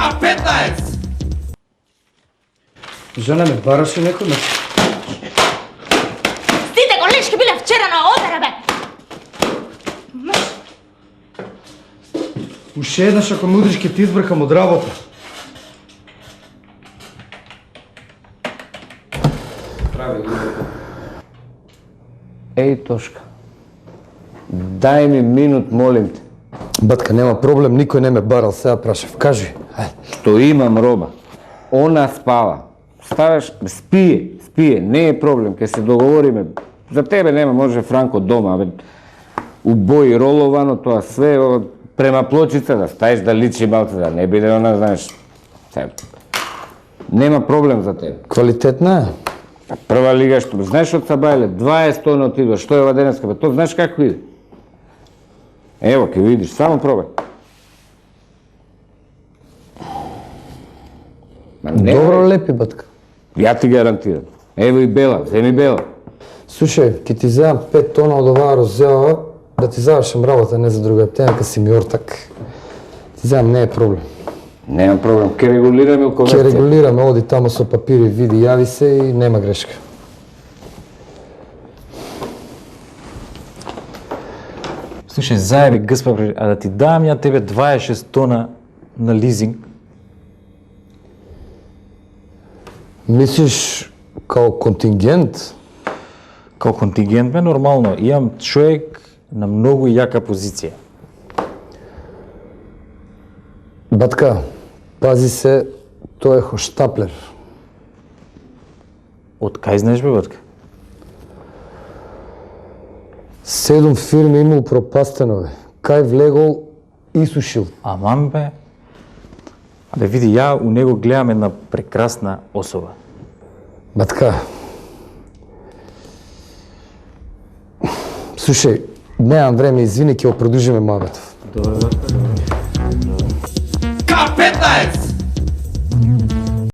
K15! Жена ме бараше некој ме. Сите колешки биле вчера на опера, бе! Уште еднаш ако ме удриш ке ти избркам од работа. Еј, Тошка, дај ми минут, молим те. Батка, нема проблем, никој не ме барал, сега прашав. Кажи. Што имам роба. Она спава. Ставаш, спие, не е проблем, ке се договориме. За тебе нема, може Франко дома, бе. Убои роловано, тоа све, према плочица, да ставиш да личи малце, да не биде она, знаеш. Нема проблем за тебе. Квалитетна е. Прва лига што, знаеш од Сабајле, 20 тона отидува, што е ова денеска, бе, то знаеш како иде. Ево, ке видиш, само пробај. Добро лепи, батка. Ја ти гарантирам. Ево и бела, земи бела. Слушај, ке ти земам 5 тона од оваа розева, да ти завршам работа, не за друга тема, си ми ортак. Ти земам, не е проблем. Нема проблем, ке регулираме у Ке регулираме, оди тамо со папири, види, јави се и нема грешка. Слушай, заеби гъспа, а да ти дам ја тебе 26 тона на лизинг. Мислиш као контингент? Као контингент бе нормално. Имам човек на многу јака позиција. Батка, пази се, тој е хоштаплер. Од кај знаеш бе, батка? 7 фирми имал пропастено, бе. Кај влегол и сушил. Аман бе. А да види, ја у него гледам една прекрасна особа. Батка, слушај, немам време, извини, ќе го продолжиме мојабетов. K15!